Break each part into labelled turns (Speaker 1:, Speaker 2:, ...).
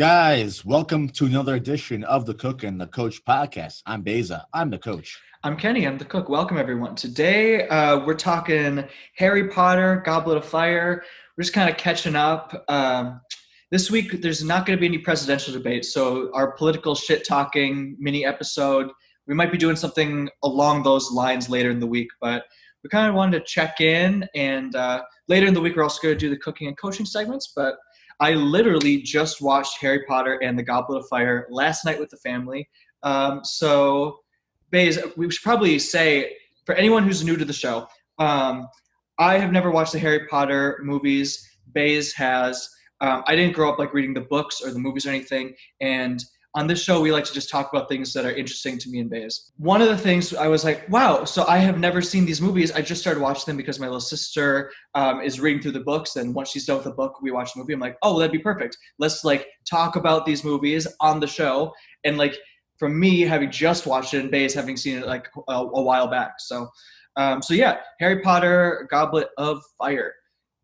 Speaker 1: Guys, welcome to another edition of the Cook and the Coach podcast. I'm Baeza. I'm the coach.
Speaker 2: I'm Kenny. I'm the cook. Welcome, everyone. Today, we're talking Harry Potter, Goblet of Fire. We're just kind of catching up. This week, there's not going to be any presidential debates, so our political shit-talking mini episode, we might be doing something along those lines later in the week, but we kind of wanted to check in, and later in the week, we're also going to do the cooking and coaching segments, but I literally just watched Harry Potter and the Goblet of Fire last night with the family. So, Baze, we should probably say, for anyone who's new to the show, I have never watched the Harry Potter movies. Baze has. I didn't grow up like reading the books or the movies or anything. And on this show, we like to just talk about things that are interesting to me and Baze. One of the things I was like, wow, so I have never seen these movies. I just started watching them because my little sister is reading through the books. And once she's done with the book, we watch the movie. I'm like, oh, that'd be perfect. Let's like talk about these movies on the show. And like, from me having just watched it and Baze having seen it like a while back. So yeah, Harry Potter, Goblet of Fire.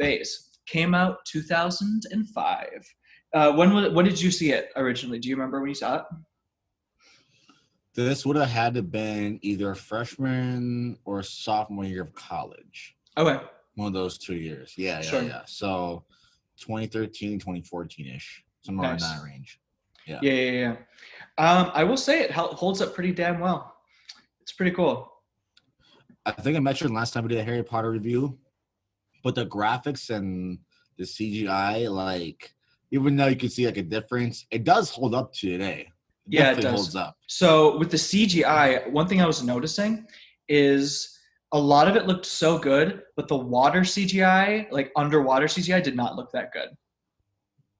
Speaker 2: Baze came out 2005. When did you see it originally? Do you remember when you saw it?
Speaker 1: This would have had to been either freshman or sophomore year of college.
Speaker 2: Okay.
Speaker 1: One of those 2 years. Yeah. So 2013, 2014-ish. Somewhere in that range.
Speaker 2: Yeah. I will say it holds up pretty damn well. It's pretty cool.
Speaker 1: I think I mentioned last time we did a Harry Potter review, but the graphics and the CGI, like, even though you can see like a difference, it does hold up to today.
Speaker 2: It does.
Speaker 1: Holds up.
Speaker 2: So with the CGI, one thing I was noticing is a lot of it looked so good, but the water CGI, like underwater CGI, did not look that good.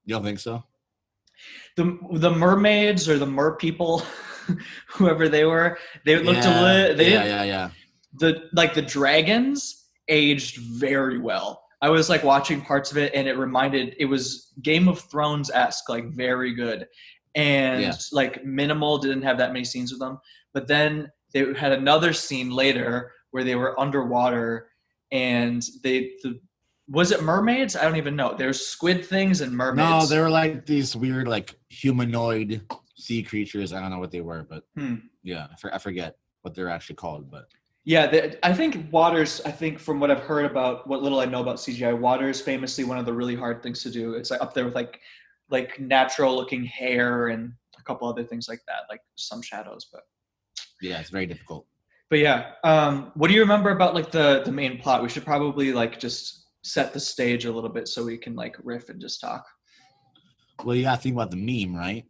Speaker 1: You don't think so?
Speaker 2: The mermaids or the mer people, whoever they were, they looked a little.
Speaker 1: Yeah.
Speaker 2: The dragons aged very well. I was like watching parts of it, and it was Game of Thrones-esque, like very good, and like minimal. Didn't have that many scenes with them, but then they had another scene later where they were underwater, and was it mermaids? I don't even know. There's squid things and mermaids.
Speaker 1: No, they were like these weird, like humanoid sea creatures. I don't know what they were, but yeah, I forget what they're actually called, but.
Speaker 2: Yeah, I think water's, from what I've heard about, what little I know about CGI, water is famously one of the really hard things to do. It's like up there with like natural looking hair and a couple other things like that, like some shadows, but.
Speaker 1: Yeah, it's very difficult.
Speaker 2: But yeah, what do you remember about like the main plot? We should probably like just set the stage a little bit so we can like riff and just talk.
Speaker 1: Well, you gotta think about the meme, right?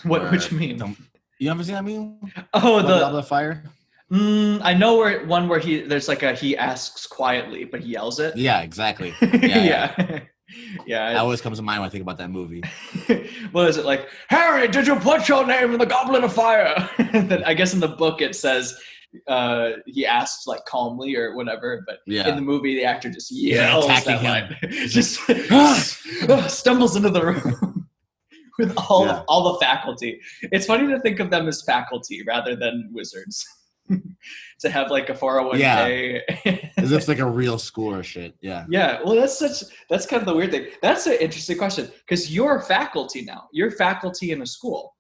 Speaker 2: Which meme?
Speaker 1: You ever seen that meme?
Speaker 2: Oh, the
Speaker 1: Goblet of Fire?
Speaker 2: I know where he asks quietly, but he yells it.
Speaker 1: Yeah, exactly.
Speaker 2: Yeah.
Speaker 1: That always comes to mind when I think about that movie.
Speaker 2: What is it like? Harry, did you put your name in the Goblet of Fire? I guess in the book it says he asks like calmly or whatever, but in the movie the actor just yells that line. Just stumbles into the room with all the faculty. It's funny to think of them as faculty rather than wizards. To have like a 401k.
Speaker 1: As if it's like a real school or shit. Yeah.
Speaker 2: Well, that's kind of the weird thing. That's an interesting question because you're faculty now. You're faculty in a school.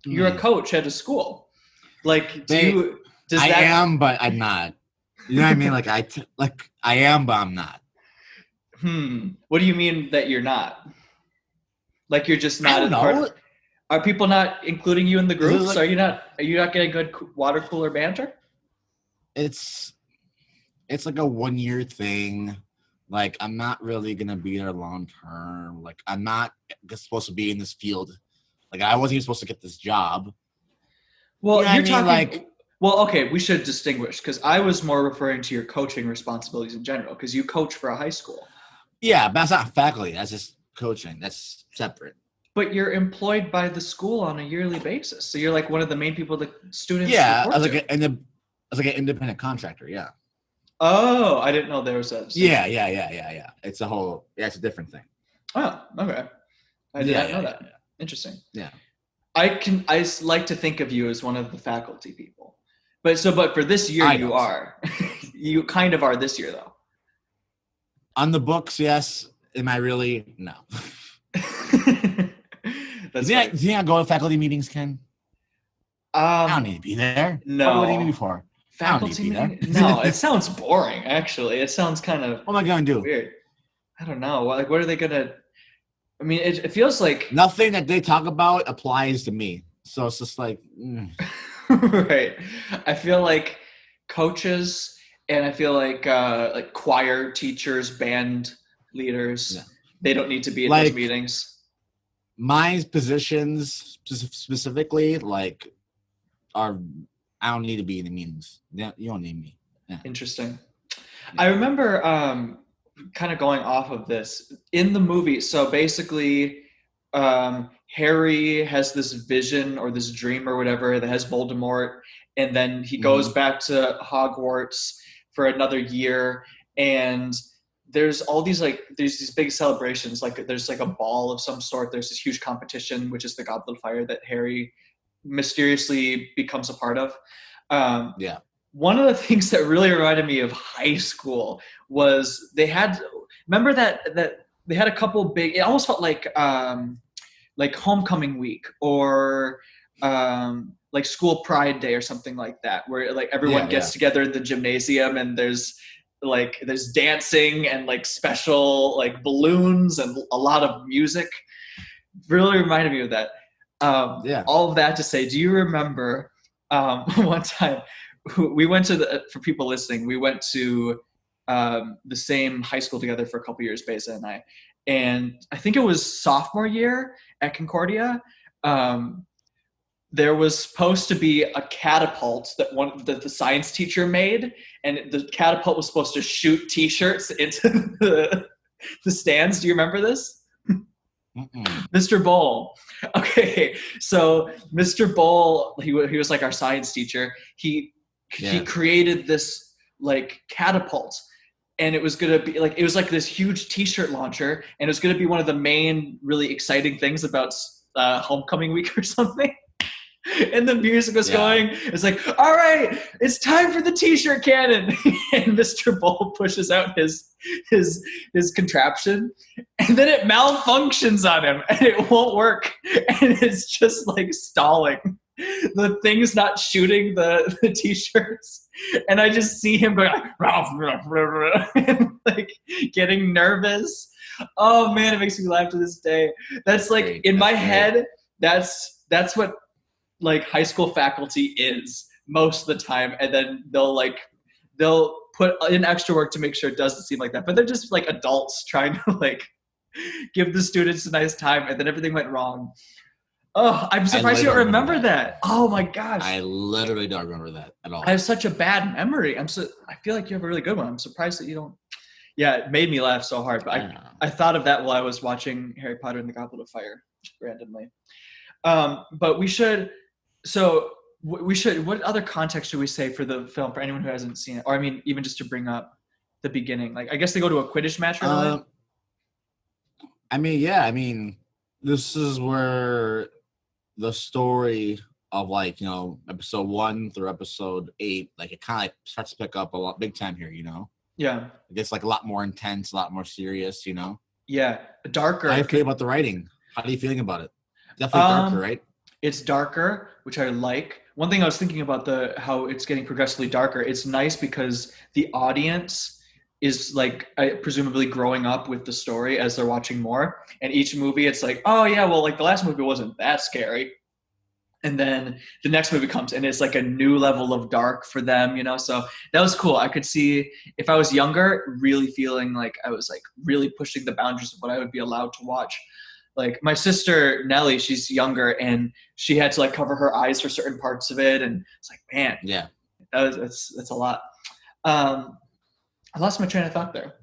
Speaker 2: You're a coach at a school. Like,
Speaker 1: I am, but I'm not. You know what I mean? Like I am, but I'm not.
Speaker 2: What do you mean that you're not? Like you're just not
Speaker 1: I don't know.
Speaker 2: Are people not including you in the groups? Like, are you not getting good water cooler banter?
Speaker 1: It's like a 1 year thing. Like I'm not really gonna be there long term. Like I'm not supposed to be in this field. Like I wasn't even supposed to get this job.
Speaker 2: Well, you're talking like. Well, okay, we should distinguish because I was more referring to your coaching responsibilities in general because you coach for a high school. Yeah,
Speaker 1: but that's not faculty. That's just coaching. That's separate.
Speaker 2: But you're employed by the school on a yearly basis. So you're like one of the main people that students
Speaker 1: report to. As like an independent contractor, yeah.
Speaker 2: Oh, I didn't know there was a...
Speaker 1: Yeah. It's a different thing.
Speaker 2: Oh, okay. I did not know that. Yeah. Interesting.
Speaker 1: Yeah.
Speaker 2: I like to think of you as one of the faculty people. But for this year you are. You kind of are this year though.
Speaker 1: On the books, yes. Am I really? No.
Speaker 2: That's
Speaker 1: Do
Speaker 2: funny.
Speaker 1: you think I go to faculty meetings, Ken? I don't need to be there. What do you need me
Speaker 2: No.
Speaker 1: for? I don't need to
Speaker 2: Faculty
Speaker 1: be there.
Speaker 2: meeting? No, it sounds boring, actually. It sounds kind of
Speaker 1: What am I going to do?
Speaker 2: weird. I don't know. Like, what are they going to... I mean, it feels like...
Speaker 1: Nothing that they talk about applies to me. So it's just like...
Speaker 2: Right. I feel like coaches and I feel like choir teachers, band leaders, they don't need to be at those meetings.
Speaker 1: My positions specifically, like, are... I don't need to be in the meetings. Yeah, you don't need me. Yeah.
Speaker 2: Interesting. I remember kind of going off of this in the movie. So basically, Harry has this vision or this dream or whatever that has Voldemort, and then he goes back to Hogwarts for another year, and there's all these there's these big celebrations. Like there's like a ball of some sort. There's this huge competition, which is the Goblet of Fire that Harry mysteriously becomes a part of. One of the things that really reminded me of high school was they had, remember that they had a couple big, it almost felt like homecoming week or like school pride day or something like that, where like everyone gets together in the gymnasium and there's dancing and like special like balloons and a lot of music. Really reminded me of that. All of that to say, do you remember one time we went to for people listening, we went to the same high school together for a couple years, Baeza and I. And I think it was sophomore year at Concordia. There was supposed to be a catapult that the science teacher made, and the catapult was supposed to shoot T-shirts into the stands. Do you remember this? Mr. Bowl. Okay, so Mr. Bowl, he was like our science teacher. He created this like catapult, and it was gonna be like, it was like this huge T-shirt launcher, and it was gonna be one of the main really exciting things about homecoming week or something. And the music was going. It's like, all right, it's time for the T-shirt cannon. And Mr. Bull pushes out his contraption, and then it malfunctions on him, and it won't work, and it's just like stalling. The thing's not shooting the T-shirts, and I just see him going and like getting nervous. Oh man, it makes me laugh to this day. That's like in my head. That's what like high school faculty is most of the time, and then they'll put in extra work to make sure it doesn't seem like that, but they're just like adults trying to like give the students a nice time, and then everything went wrong. Oh, I'm surprised you don't remember that. Oh my gosh,
Speaker 1: I literally don't remember that at all.
Speaker 2: I have such a bad memory. I feel like you have a really good one. I'm surprised that you don't. Yeah, it made me laugh so hard, but I thought of that while I was watching Harry Potter and the Goblet of Fire randomly. But we should. So what other context should we say for the film for anyone who hasn't seen it? Or I mean, even just to bring up the beginning. Like, I guess they go to a Quidditch match right away?
Speaker 1: I mean, this is where the story of like, you know, episode 1 through episode 8, like it kind of like starts to pick up a lot big time here, you know?
Speaker 2: Yeah.
Speaker 1: It gets like a lot more intense, a lot more serious, you know?
Speaker 2: Yeah. Darker.
Speaker 1: How do you feel about the writing? How are you feeling about it? Definitely darker, right?
Speaker 2: It's darker, which I like. One thing I was thinking about how it's getting progressively darker. It's nice because the audience is like presumably growing up with the story as they're watching more. And each movie, it's like, oh yeah, well, like the last movie wasn't that scary. And then the next movie comes and it's like a new level of dark for them, you know? So that was cool. I could see if I was younger, really feeling like I was like really pushing the boundaries of what I would be allowed to watch. Like my sister Nellie, she's younger, and she had to like cover her eyes for certain parts of it, and it's like, man,
Speaker 1: yeah,
Speaker 2: that's a lot. I lost my train of thought there.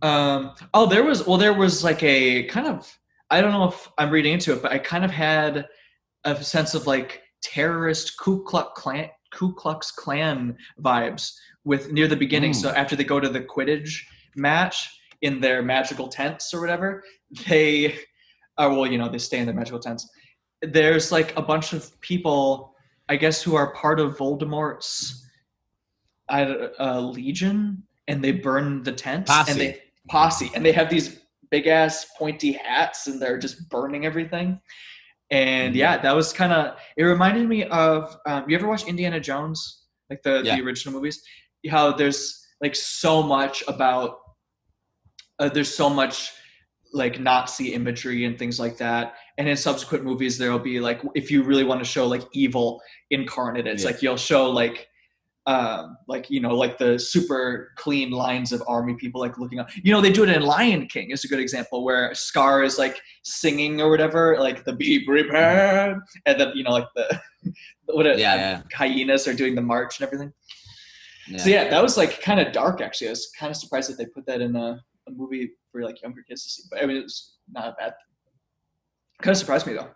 Speaker 2: There was like a kind of, I don't know if I'm reading into it, but I kind of had a sense of like terrorist Ku Klux Klan vibes with near the beginning. So after they go to the Quidditch match in their magical tents or whatever, they stay in their magical tents. There's like a bunch of people, I guess, who are part of Voldemort's legion, and they burn the tents. Posse, and they have these big ass pointy hats, and they're just burning everything. And
Speaker 1: Mhm.
Speaker 2: yeah, that was kind of, it reminded me of, you ever watch Indiana Jones? Like the
Speaker 1: Yeah.
Speaker 2: original movies? How there's like so much about, there's so much like Nazi imagery and things like that. And in subsequent movies, there'll be like, if you really want to show like evil incarnate, it's
Speaker 1: Yeah.
Speaker 2: like you'll show like you know, like the super clean lines of army people like looking up. You know, they do it in Lion King. Is a good example where Scar is like singing or whatever, like the "Be
Speaker 1: Mhm.
Speaker 2: prepared," and then you know, like the
Speaker 1: Yeah. Yeah.
Speaker 2: hyenas are doing the march and everything. So
Speaker 1: Yeah.
Speaker 2: yeah, that was like kind of dark actually. I was kind of surprised that they put that in a movie for like younger kids to see. But I mean, it was not a bad. Kind of surprised me though.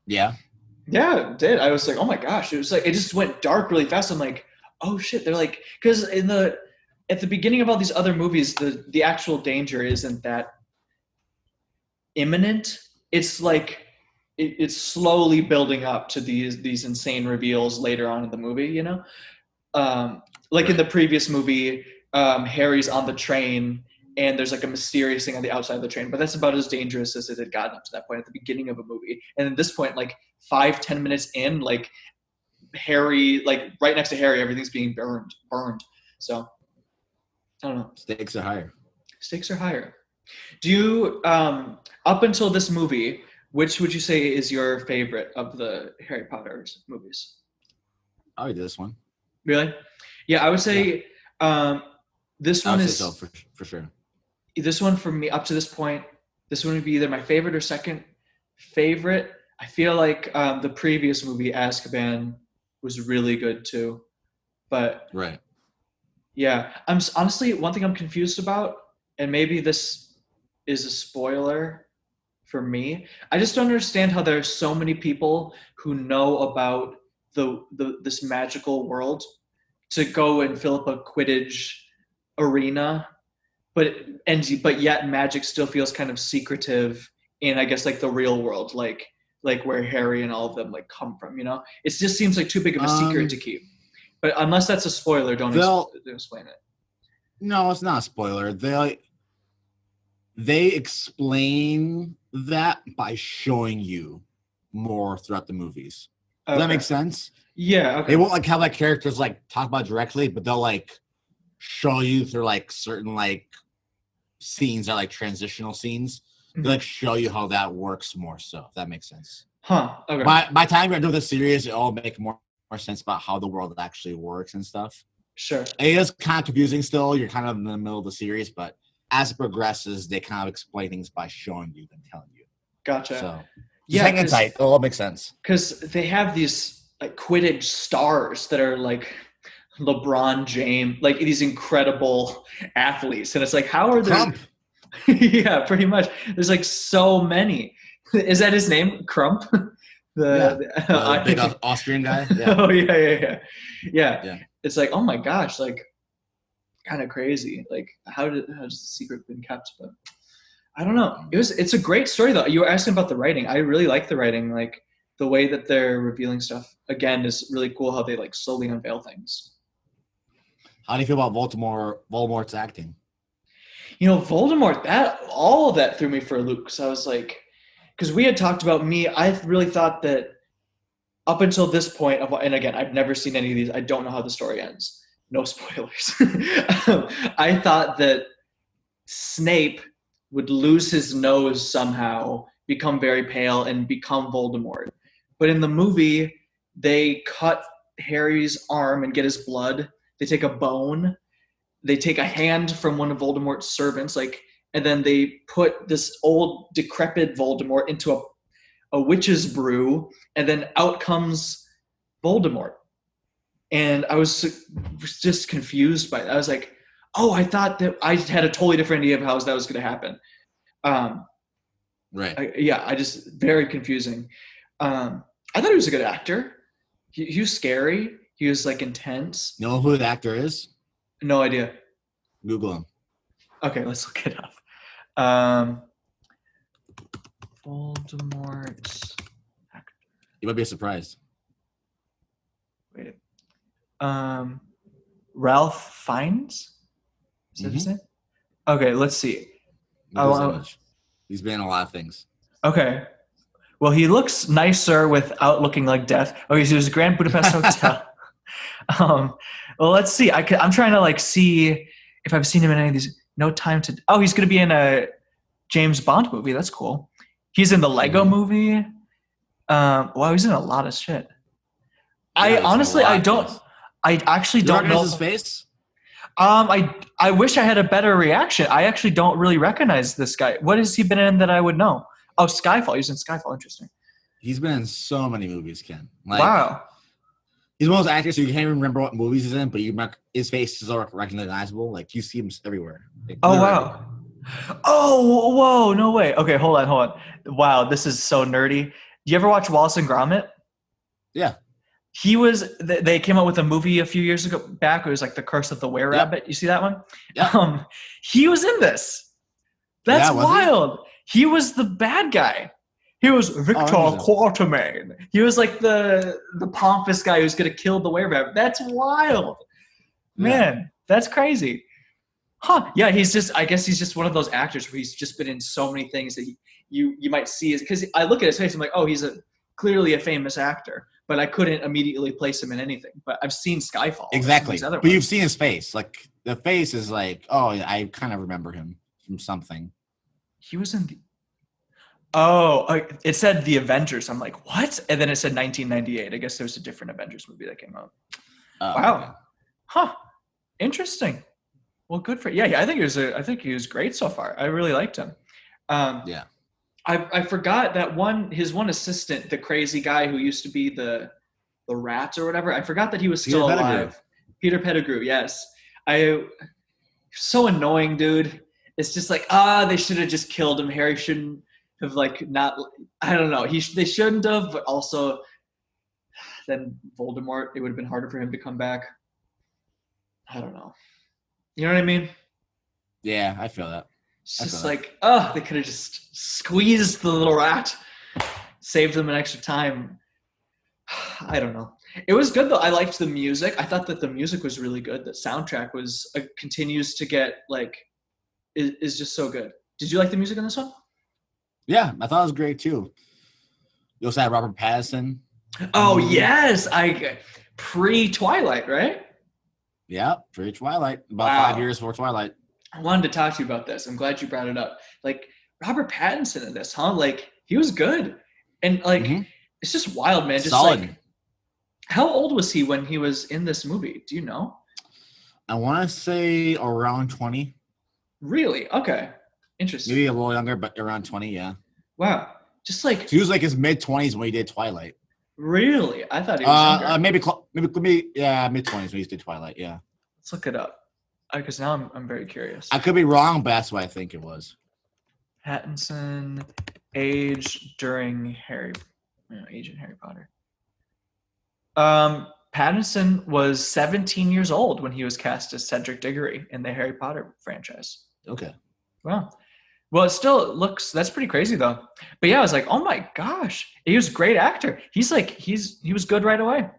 Speaker 1: Yeah.
Speaker 2: Yeah, it did. I was like, oh my gosh, it was like it just went dark really fast. I'm like, oh shit. They're like, because in the at the beginning of all these other movies, the actual danger isn't that imminent. It's like it's slowly building up to these insane reveals later on in the movie. You know, like in
Speaker 1: Right.
Speaker 2: the previous movie, Harry's on the train and there's like a mysterious thing on the outside of the train, but that's about as dangerous as it had gotten up to that point at the beginning of a movie. And at this point, like 5-10 minutes in, like Harry, like right next to Harry, everything's being burned. So I don't know.
Speaker 1: Stakes are higher.
Speaker 2: Stakes are higher. Do you, up until this movie, which would you say is your favorite of the Harry Potter movies?
Speaker 1: I would do this one.
Speaker 2: Really? Yeah, I would
Speaker 1: Yeah.
Speaker 2: say this
Speaker 1: I
Speaker 2: one
Speaker 1: would say so
Speaker 2: is
Speaker 1: for sure.
Speaker 2: this one for me up to this point. This one would be either my favorite or second favorite. I feel like the previous movie Azkaban was really good too, but
Speaker 1: Right.
Speaker 2: yeah, I'm honestly one thing I'm confused about, and maybe this is a spoiler for me. I just don't understand how there's so many people who know about the this magical world to go and fill up a Quidditch arena, but yet magic still feels kind of secretive in I guess like the real world, like where Harry and all of them like come from. You know, it just seems like too big of a secret to
Speaker 1: Um.
Speaker 2: keep. But unless that's a spoiler, don't
Speaker 1: They'll.
Speaker 2: explain it.
Speaker 1: No, it's not a spoiler. They explain that by showing you more throughout the movies. Does that
Speaker 2: Okay.
Speaker 1: make sense?
Speaker 2: Yeah.
Speaker 1: They
Speaker 2: Okay.
Speaker 1: won't like have like characters like talk about it directly, but they'll like show you through like certain like scenes or like transitional scenes. They like show you how that works more. So if that makes sense.
Speaker 2: Huh. Okay.
Speaker 1: By the time you're doing the series, it all make more sense about how the world actually works and stuff.
Speaker 2: Sure.
Speaker 1: It is kind of confusing still. You're kind of in the middle of the series, but as it progresses, they kind of explain things by showing you and telling you.
Speaker 2: Gotcha.
Speaker 1: So just
Speaker 2: Yeah,
Speaker 1: hang in tight. It'll all make sense.
Speaker 2: because they have these like Quidditch stars that are like LeBron James, like these incredible athletes, and it's like, how are there?
Speaker 1: Crump.
Speaker 2: Yeah, pretty much. There's like so many. Is that his name, Crump?
Speaker 1: The big Austrian guy. Yeah.
Speaker 2: Oh yeah.
Speaker 1: Yeah.
Speaker 2: It's like, oh my gosh, like kind of crazy. Like how has the secret been kept? But I don't know. It's a great story though. You were asking about the writing. I really like the writing. Like the way that they're revealing stuff again is really cool. How they like slowly unveil things.
Speaker 1: How do you feel about Voldemort's acting?
Speaker 2: You know, Voldemort. That all of that threw me for a loop because I was like, because we had talked about me. I really thought that up until this point of, and again, I've never seen any of these. I don't know how the story ends. No spoilers. I thought that Snape would lose his nose somehow, become very pale, and become Voldemort. But in the movie, they cut Harry's arm and get his blood. They take a bone. They take a hand from one of Voldemort's servants, like, and then they put this old decrepit Voldemort into a witch's brew, and then out comes Voldemort. And I was just confused by that. I was like, oh, I thought that I had a totally different idea of how that was going to happen.
Speaker 1: Right.
Speaker 2: I just very confusing. I thought he was a good actor. He was scary. He was like intense.
Speaker 1: You know who the actor is?
Speaker 2: No idea.
Speaker 1: Google him.
Speaker 2: Okay, let's look it up. Voldemort actor.
Speaker 1: You might be surprised.
Speaker 2: Wait. Ralph Fiennes? Is that his name? Okay, let's see.
Speaker 1: He's been in a lot of things.
Speaker 2: Okay. Well, he looks nicer without looking like death. Okay, so he was Grand Budapest Hotel. Well, let's see. I'm trying to like see if I've seen him in any of these. No Time to. Oh, he's going to be in a James Bond movie. That's cool. He's in the Lego movie. Wow, he's in a lot of shit. I honestly, I actually don't know
Speaker 1: his face.
Speaker 2: I wish I had a better reaction. I actually don't really recognize this guy. What has he been in that I would know? Oh, Skyfall. He's in Skyfall. Interesting.
Speaker 1: He's been in so many movies, Ken. Like,
Speaker 2: wow.
Speaker 1: He's one of those actors who you can't even remember what movies he's in, but his face is all recognizable. Like, you see him everywhere. Like,
Speaker 2: oh, wow. Oh, whoa. No way. Okay, hold on. Wow, this is so nerdy. Do you ever watch Wallace and Gromit?
Speaker 1: Yeah.
Speaker 2: They came out with a movie a few years ago back. It was like The Curse of the Were-Rabbit. You see that one?
Speaker 1: Yeah.
Speaker 2: He was in this. That's wild. He was the bad guy. He was Victor Quartermain. He was like the pompous guy who's going to kill the were-rabbit. That's wild. Man, that's crazy. Huh. Yeah, I guess he's just one of those actors where he's just been in so many things that you might see. Because I look at his face, I'm like, oh, he's clearly a famous actor. But I couldn't immediately place him in anything. But I've seen Skyfall.
Speaker 1: Exactly. But you've seen his face. Like, the face is like, oh, I kind of remember him from something.
Speaker 2: He was in the... Oh, it said The Avengers. I'm like, what? And then it said 1998. I guess there was a different Avengers movie that came out. Wow. Okay. Huh. Interesting. Well, good for yeah. I think he was great so far. I really liked him.
Speaker 1: Yeah.
Speaker 2: I forgot that his one assistant, the crazy guy who used to be the rats or whatever. I forgot that he was still alive. Peter Pettigrew. Yes. So annoying, dude. It's just like, they should have just killed him. Harry shouldn't have I don't know. They shouldn't have, but also then Voldemort, it would have been harder for him to come back. I don't know. You know what I mean?
Speaker 1: Yeah, I feel that.
Speaker 2: It's just they could have just squeezed the little rat, saved them an extra time. I don't know. It was good though. I liked the music. I thought that the music was really good. The soundtrack continues to get is just so good. Did you like the music in this one?
Speaker 1: Yeah, I thought it was great too. You also had Robert Pattinson.
Speaker 2: Oh yes, pre-Twilight, right?
Speaker 1: Yeah, pre-Twilight. About 5 years before Twilight.
Speaker 2: I wanted to talk to you about this. I'm glad you brought it up. Like Robert Pattinson in this, huh? Like he was good, and it's just wild, man. Just solid. How old was he when he was in this movie? Do you know?
Speaker 1: I want to say around 20.
Speaker 2: Really? Okay. Interesting.
Speaker 1: Maybe a little younger, but around 20, yeah.
Speaker 2: Wow. Just like...
Speaker 1: So he was like his mid-20s when he did Twilight.
Speaker 2: Really? I thought he was younger.
Speaker 1: Maybe, mid-20s when he did Twilight, yeah.
Speaker 2: Let's look it up. Because now I'm very curious.
Speaker 1: I could be wrong, but that's what I think it was.
Speaker 2: Pattinson, age during age in Harry Potter. Pattinson was 17 years old when he was cast as Cedric Diggory in the Harry Potter franchise.
Speaker 1: Okay.
Speaker 2: Wow. Well, it still looks, that's pretty crazy though. But yeah, I was like, oh my gosh, he was a great actor. He was good right away.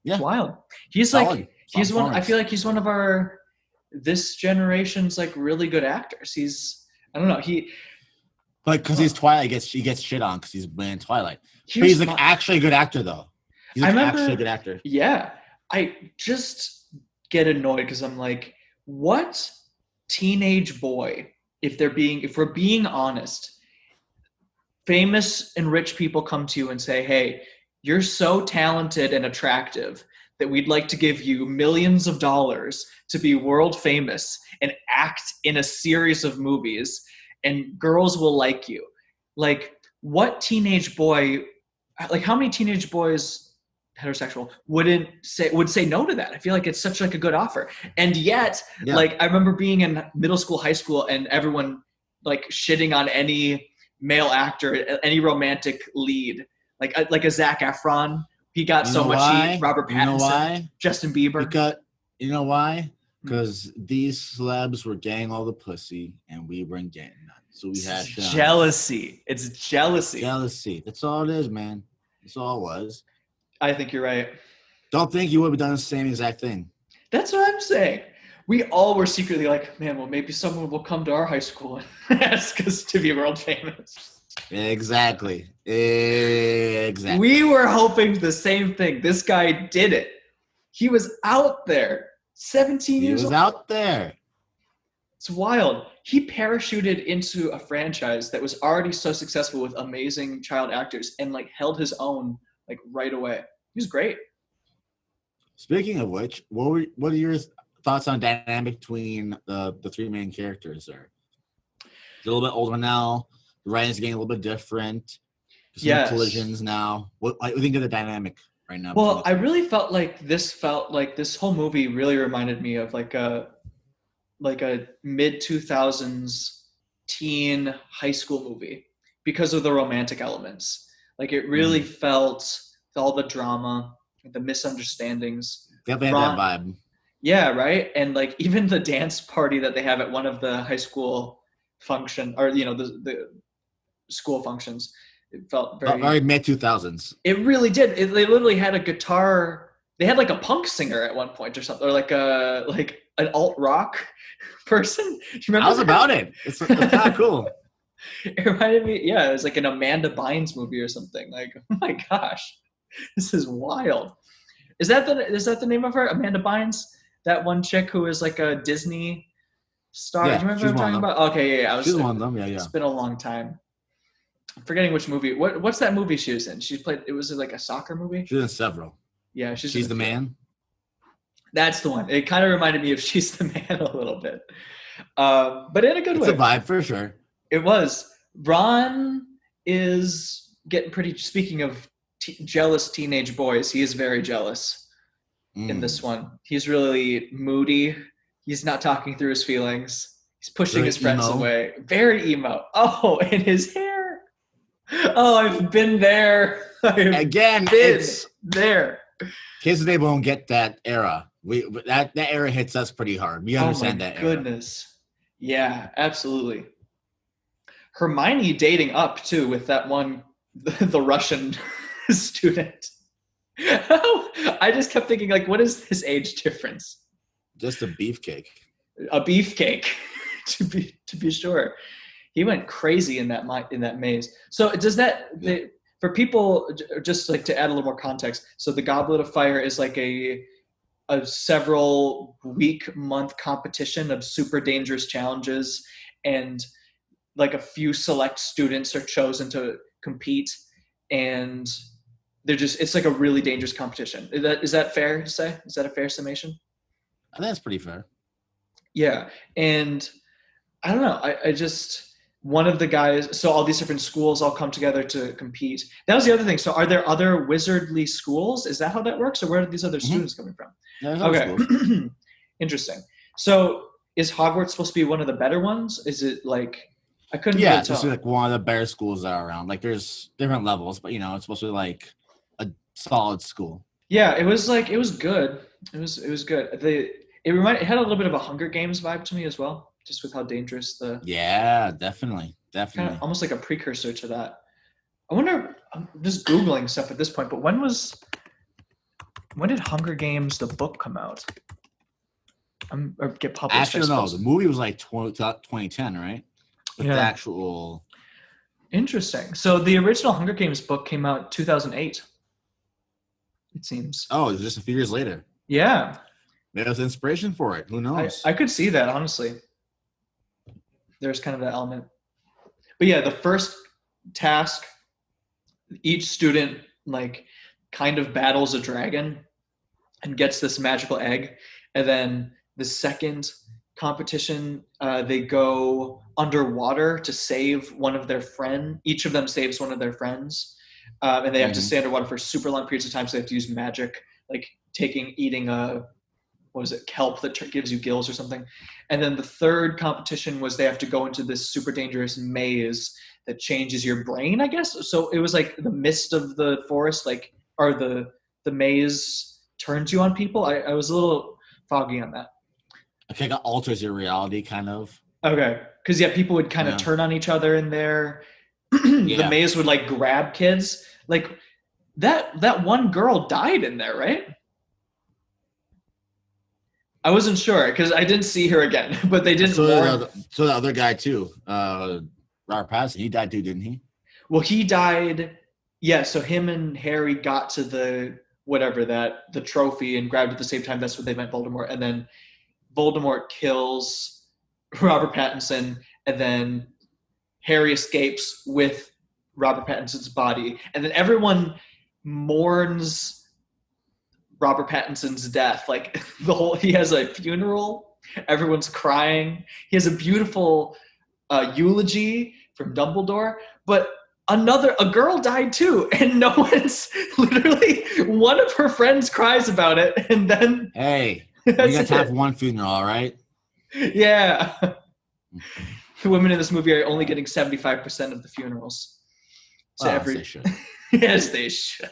Speaker 2: Yeah. It's wild. He's solid. I feel like he's one of this generation's like really good actors. I don't know.
Speaker 1: Because he's Twilight, he gets shit on because he's been in Twilight. He's like actually a good actor though. He's actually a good actor.
Speaker 2: Yeah. I just get annoyed because I'm like, what teenage boy, if we're being honest, famous and rich people come to you and say, hey, you're so talented and attractive that we'd like to give you millions of dollars to be world famous and act in a series of movies and girls will like you. Like what teenage boy, like how many teenage boys, heterosexual, would say no to that? I feel like it's such like a good offer. And yet, like I remember being in middle school, high school, and everyone like shitting on any male actor, any romantic lead, like a Zac Efron. He got so much heat. Robert Pattinson. You know why? Justin Bieber.
Speaker 1: You know why? Because these celebs were getting all the pussy and we weren't getting none. So we had
Speaker 2: jealousy. It's jealousy.
Speaker 1: Jealousy. That's all it is, man. That's all it was.
Speaker 2: I think you're right.
Speaker 1: Don't think you would have done the same exact thing.
Speaker 2: That's what I'm saying. We all were secretly like, man, well, maybe someone will come to our high school and ask us to be world famous.
Speaker 1: Exactly.
Speaker 2: We were hoping the same thing. This guy did it. He was out there, 17
Speaker 1: He
Speaker 2: years
Speaker 1: was
Speaker 2: old.
Speaker 1: out there.
Speaker 2: It's wild. He parachuted into a franchise that was already so successful with amazing child actors and like held his own like right away. He was great.
Speaker 1: Speaking of which, what are your thoughts on dynamic between the three main characters there? He's a little bit older now. The writing's getting a little bit different. There's some
Speaker 2: Yes.
Speaker 1: collisions now. What do you think of the dynamic right now?
Speaker 2: Well, I really felt like this whole movie really reminded me of like a mid 2000s teen high school movie because of the romantic elements. Like it really felt all the drama, the misunderstandings.
Speaker 1: Definitely had that vibe.
Speaker 2: Yeah, right. And like even the dance party that they have at one of the high school function, or the school functions, it felt
Speaker 1: very mid 2000s.
Speaker 2: It really did. They literally had a guitar. They had like a punk singer at one point or something, or like an alt rock person. You remember?
Speaker 1: I was about it. It's kind of cool.
Speaker 2: It reminded me, yeah, it was like an Amanda Bynes movie or something. Like, oh my gosh, this is wild. Is that the name of her, Amanda Bynes? That one chick who is like a Disney star.
Speaker 1: Yeah,
Speaker 2: do you remember what I'm talking about? Okay, yeah.
Speaker 1: She's one of them. Yeah.
Speaker 2: It's been a long time. I'm forgetting which movie. What's that movie she was in? She played. It was like a soccer movie.
Speaker 1: She's in several.
Speaker 2: Yeah,
Speaker 1: she's the man.
Speaker 2: That's the one. It kind of reminded me of She's the Man a little bit, but in a good way.
Speaker 1: It's a vibe for sure.
Speaker 2: It was. Ron is getting pretty. Speaking of jealous teenage boys, he is very jealous in this one. He's really moody. He's not talking through his feelings. He's pushing his friends away. Very emo. Oh, and his hair. Oh, I've been there.
Speaker 1: It's
Speaker 2: there.
Speaker 1: Kids today won't get that era. That era hits us pretty hard. We understand that era.
Speaker 2: Goodness. Yeah, absolutely. Hermione dating up too with that one, the Russian student. I just kept thinking, like, what is his age difference?
Speaker 1: Just a beefcake.
Speaker 2: A beefcake, to be sure. He went crazy in that maze. So does that for people, just like to add a little more context? So the Goblet of Fire is like a several month competition of super dangerous challenges, and like a few select students are chosen to compete, and it's like a really dangerous competition. Is that fair to say? Is that a fair summation?
Speaker 1: I think that's pretty fair.
Speaker 2: Yeah. And I don't know. I just, one of the guys, so all these different schools all come together to compete. That was the other thing. So are there other wizardly schools? Is that how that works? Or where are these other students coming from?
Speaker 1: Yeah,
Speaker 2: okay. Interesting. So is Hogwarts supposed to be one of the better ones? Is it like, I couldn't
Speaker 1: really tell. It's like one of the better schools that are around. Like there's different levels, but it's supposed to be like a solid school.
Speaker 2: Yeah, it was good. It was good. It had a little bit of a Hunger Games vibe to me as well, just with how dangerous
Speaker 1: Yeah, definitely.
Speaker 2: Kind of almost like a precursor to that. I wonder. I'm just Googling stuff at this point, but when did Hunger Games the book come out? Or get published?
Speaker 1: Actually, no. The movie was like 2010, right? But the actual.
Speaker 2: Interesting. So the original Hunger Games book came out 2008. It seems.
Speaker 1: Oh, it was just a few years later.
Speaker 2: Yeah.
Speaker 1: Maybe was inspiration for it. Who knows?
Speaker 2: I could see that, honestly. There's kind of that element. But yeah, the first task, each student like kind of battles a dragon and gets this magical egg. And then the second competition, they go underwater to save one of their friends. Each of them saves one of their friends. And they have to stay underwater for super long periods of time. So they have to use magic, like eating a, kelp that gives you gills or something. And then the third competition was they have to go into this super dangerous maze that changes your brain, I guess. So it was like the mist of the forest, or the maze turns you on people. I was a little foggy on that.
Speaker 1: Okay, it alters your reality, kind of.
Speaker 2: Okay, because people would kind of turn on each other in there. The maze would grab kids. Like that one girl died in there, right? I wasn't sure because I didn't see her again, but they didn't warn.
Speaker 1: So the other guy too, Robert Pattinson, he died too, didn't he?
Speaker 2: Well, he died. Yeah, so him and Harry got to the trophy and grabbed it at the same time. That's what they meant, Voldemort. And then Voldemort kills Robert Pattinson, and then Harry escapes with Robert Pattinson's body. And then everyone mourns Robert Pattinson's death. Like he has a funeral, everyone's crying. He has a beautiful eulogy from Dumbledore, but a girl died too, and no one's literally one of her friends cries about it, and then
Speaker 1: hey, you got time for one funeral, all right?
Speaker 2: Yeah. The women in this movie are only getting 75% of the funerals. So
Speaker 1: they should.
Speaker 2: Yes, they should.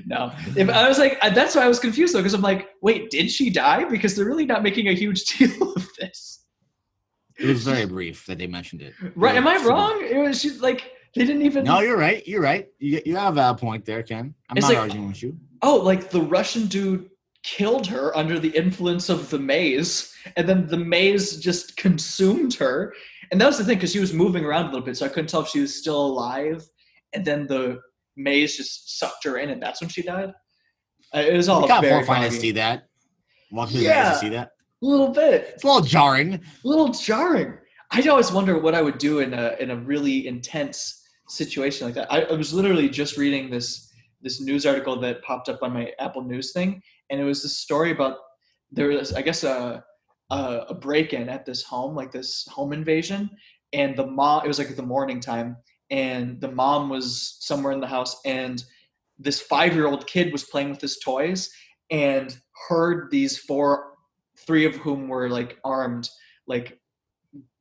Speaker 2: No, if I was like, that's why I was confused though, because I'm like, wait, did she die? Because they're really not making a huge deal of this.
Speaker 1: It was very brief that they mentioned it.
Speaker 2: Right? Am I wrong? It was just like they didn't even.
Speaker 1: No, you're right. You're right. You have a valid point there, Ken. I'm not arguing with you.
Speaker 2: Oh, like the Russian dude killed her under the influence of the maze, and then the maze just consumed her. And that was the thing, because she was moving around a little bit, so I couldn't tell if she was still alive. And then the maze just sucked her in, and that's when she died. It was all very
Speaker 1: horrifying to see that. To see that.
Speaker 2: A little bit.
Speaker 1: It's a little jarring.
Speaker 2: I always wonder what I would do in a really intense situation like that. I was literally just reading this news article that popped up on my Apple News thing, and it was this story about there was, I guess, a break-in at this home, like this home invasion, and the mom, it was like the morning time, and the mom was somewhere in the house, and this 5-year-old kid was playing with his toys and heard these three of whom were like armed, like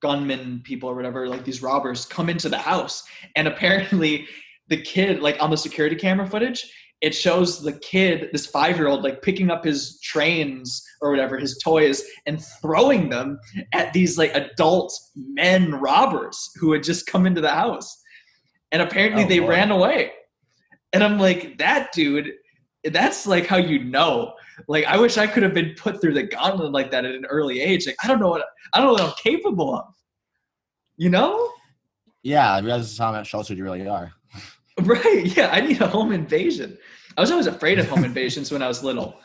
Speaker 2: gunmen people or whatever, like these robbers, come into the house. And apparently the kid, like on the security camera footage, it shows the kid, this 5-year-old, like picking up his trains or whatever, his toys, and throwing them at these like adult men robbers who had just come into the house. And apparently they ran away. And I'm like, that dude, that's like how you know. Like, I wish I could have been put through the gauntlet like that at an early age. Like, I don't know what I'm capable of. You know?
Speaker 1: Yeah, that's how much sheltered you really are.
Speaker 2: Right. Yeah, I need a home invasion. I was always afraid of home invasions when I was little.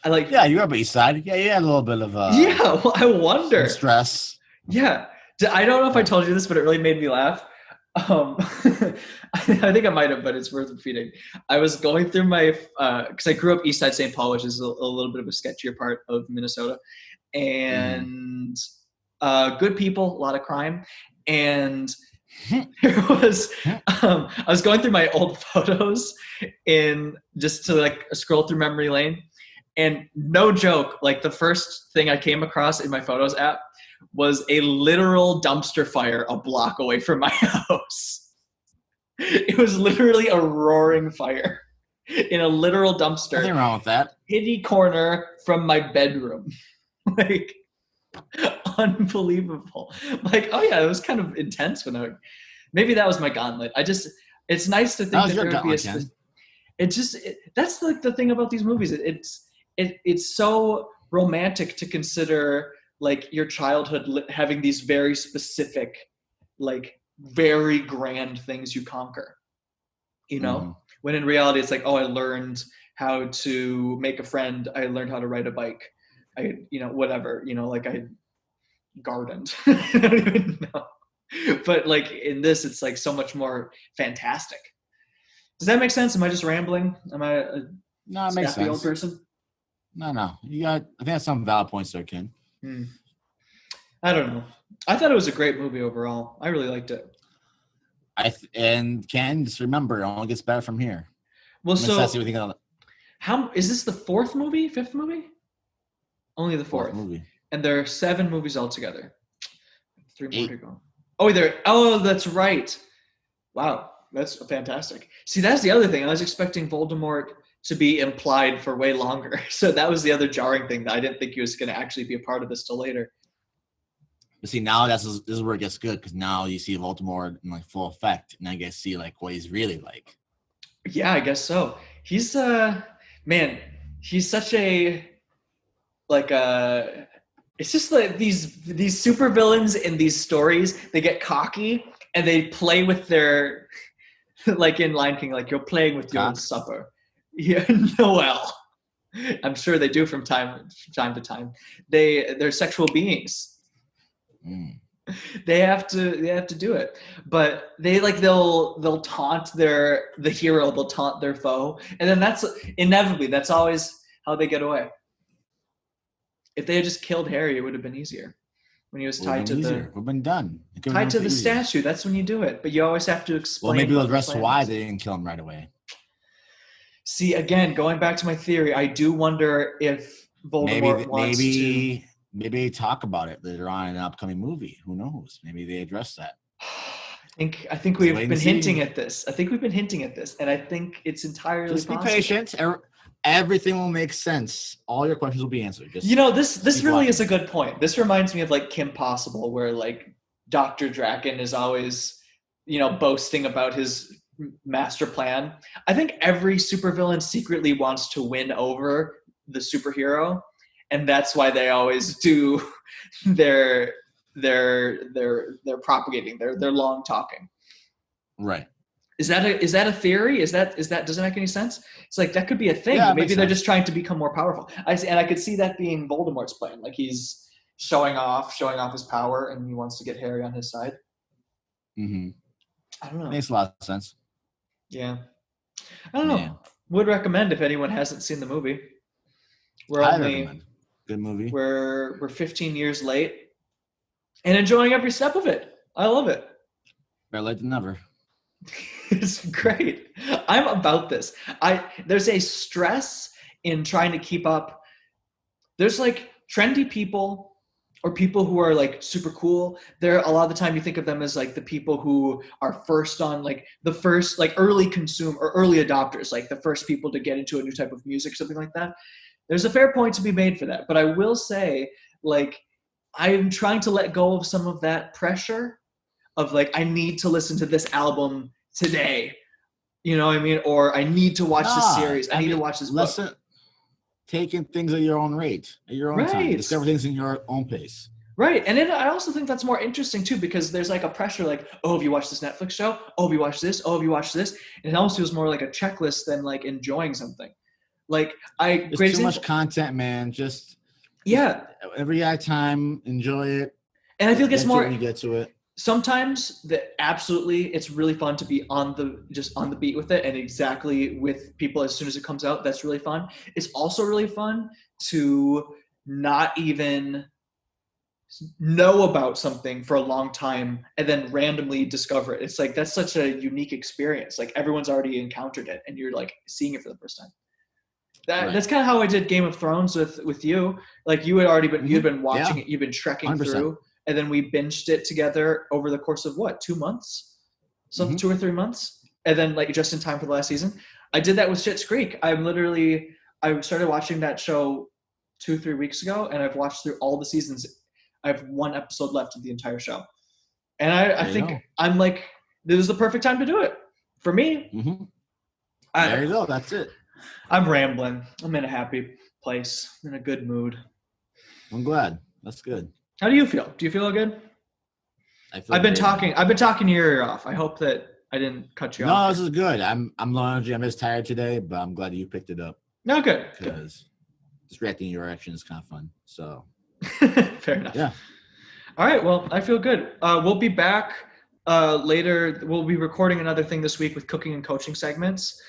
Speaker 1: Yeah, you were up East Side. Yeah, you had a little bit of
Speaker 2: yeah, well, I wonder.
Speaker 1: Stress.
Speaker 2: Yeah. I don't know if I told you this, but it really made me laugh. I think I might have, but it's worth repeating. I was going through my, because I grew up East Side St. Paul, which is a little bit of a sketchier part of Minnesota, and good people, a lot of crime, and there was, I was going through my old photos just to like scroll through memory lane, and no joke, like the first thing I came across in my Photos app was a literal dumpster fire a block away from my house. It was literally a roaring fire in a literal dumpster.
Speaker 1: Nothing wrong with that.
Speaker 2: Kitty corner from my bedroom. Like, unbelievable. Like, oh yeah, it was kind of intense maybe that was my gauntlet. It's nice to think that there would be that's like the thing about these movies. It's so romantic to consider like your childhood having these very specific, like very grand things you conquer, you know, when in reality it's like, oh, I learned how to make a friend. I learned how to ride a bike. Whatever, like I gardened. I don't even know. But like in this, it's like so much more fantastic. Does that make sense? Am I just rambling? Am I a scrappy old person?
Speaker 1: No. I think that's some valid points there, Ken.
Speaker 2: I don't know. I thought it was a great movie overall. I really liked it.
Speaker 1: And Ken, just remember, it only gets better from here.
Speaker 2: Well, so how is this the fifth movie? Only the fourth
Speaker 1: movie.
Speaker 2: And there are 7 movies altogether. 3 more to go. Oh, that's right. Wow, that's fantastic. See, that's the other thing. I was expecting Voldemort to be implied for way longer. So that was the other jarring thing, that I didn't think he was going to actually be a part of this till later.
Speaker 1: But see, now this is where it gets good, because now you see Voldemort in like full effect, and I get to see like what he's really like.
Speaker 2: Yeah, I guess so. He's man, he's such a it's just like these super villains in these stories, they get cocky and they play with their, like in Lion King, like you're playing with your
Speaker 1: Cocks?
Speaker 2: supper. Yeah, Noel. I'm sure they do from time to time. They're sexual beings.
Speaker 1: Mm.
Speaker 2: They have to do it, but they'll taunt the hero. They'll taunt their foe, and then that's always how they get away. If they had just killed Harry, it would have been easier. When he was tied to
Speaker 1: We've been done.
Speaker 2: the statue, that's when you do it. But you always have to explain.
Speaker 1: Well, maybe the rest of why they didn't kill him right away.
Speaker 2: See, again, going back to my theory, I do wonder if Voldemort wants to.
Speaker 1: Maybe talk about it later on in an upcoming movie. Who knows? Maybe they address that.
Speaker 2: I think we've been hinting at this. And I think it's entirely
Speaker 1: just be
Speaker 2: possible.
Speaker 1: patient. Everything will make sense. All your questions will be answered.
Speaker 2: This really is a good point. This reminds me of like Kim Possible, where like Dr. Draken is always, boasting about his master plan. I think every supervillain secretly wants to win over the superhero, and that's why they always do their propagating, their long talking.
Speaker 1: Right.
Speaker 2: Is that a theory? Is that does it make any sense? It's like that could be a thing.
Speaker 1: Yeah,
Speaker 2: maybe they're just trying to become more powerful. I could see that being Voldemort's plan. Like he's showing off his power, and he wants to get Harry on his side.
Speaker 1: Mm-hmm.
Speaker 2: I don't know.
Speaker 1: Makes a lot of sense.
Speaker 2: Yeah. I don't know. Yeah. Would recommend if anyone hasn't seen the movie.
Speaker 1: I recommend. Good movie.
Speaker 2: We're 15 years late and enjoying every step of it. I love it.
Speaker 1: Better late than never.
Speaker 2: It's great. I'm about this. There's a stress in trying to keep up. There's like trendy people or people who are like super cool. There, a lot of the time you think of them as like the people who are first on like the first like early consume or early adopters, like the first people to get into a new type of music, something like that. There's a fair point to be made for that. But I will say, like, I'm trying to let go of some of that pressure of like, I need to listen to this album today. You know what I mean? Or I need to watch this series. I need to watch this book.
Speaker 1: Taking things at your own rate, at your own time. Discover things in your own pace.
Speaker 2: Right. And then I also think that's more interesting too, because there's like a pressure like, oh, have you watched this Netflix show? Oh, have you watched this? Oh, have you watched this? And it almost feels more like a checklist than like enjoying something. Like
Speaker 1: there's too much content, man. Just every time, enjoy it.
Speaker 2: And I feel it's more
Speaker 1: when you get to it.
Speaker 2: Sometimes it's really fun to be on the beat with it and exactly with people as soon as it comes out. That's really fun. It's also really fun to not even know about something for a long time and then randomly discover it. It's like that's such a unique experience. Like everyone's already encountered it and you're like seeing it for the first time. That's kind of how I did Game of Thrones with you. Like you had already been you'd been watching it, you've been trekking 100%. Through. And then we binged it together over the course of 2 months? 2 or 3 months? And then like just in time for the last season. I did that with Schitt's Creek. I started watching that show 2-3 weeks ago and I've watched through all the seasons. I have 1 episode left of the entire show. And I think I'm like, this is the perfect time to do it for me.
Speaker 1: Mm-hmm. There you go. That's it.
Speaker 2: I'm rambling. I'm in a happy place. I'm in a good mood.
Speaker 1: I'm glad. That's good.
Speaker 2: How do you feel? Do you feel good? I've been talking your ear off. I hope that I didn't cut you off.
Speaker 1: No, this is good. I'm low energy. I'm just tired today, but I'm glad you picked it up.
Speaker 2: No, good.
Speaker 1: Because just reacting to your action is kind of fun. So
Speaker 2: fair enough.
Speaker 1: Yeah.
Speaker 2: All right. Well, I feel good. We'll be back later. We'll be recording another thing this week with cooking and coaching segments.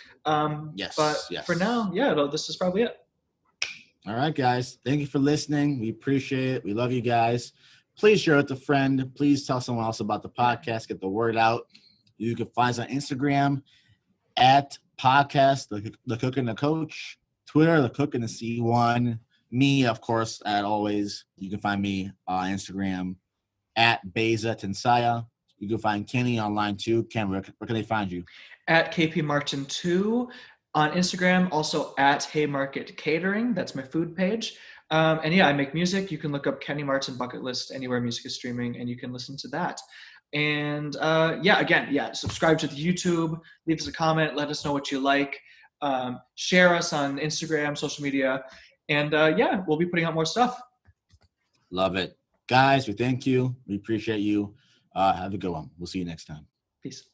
Speaker 1: Yes.
Speaker 2: But for now, this is probably it.
Speaker 1: All right, guys. Thank you for listening. We appreciate it. We love you guys. Please share it with a friend. Please tell someone else about the podcast. Get the word out. You can find us on Instagram at podcast, the Cook and the Coach. Twitter, the Cook and the C1. Me, of course, as always. You can find me on Instagram at Baeza Tensaya. You can find Kenny online too. Ken, where can they find you?
Speaker 2: At KPMartin2 on Instagram, also at Haymarket Catering. That's my food page. And I make music. You can look up Kenny Martin Bucket List anywhere music is streaming, and you can listen to that. And subscribe to the YouTube. Leave us a comment. Let us know what you like. Share us on Instagram, social media. And we'll be putting out more stuff.
Speaker 1: Love it. Guys, we thank you. We appreciate you. Have a good one. We'll see you next time.
Speaker 2: Peace.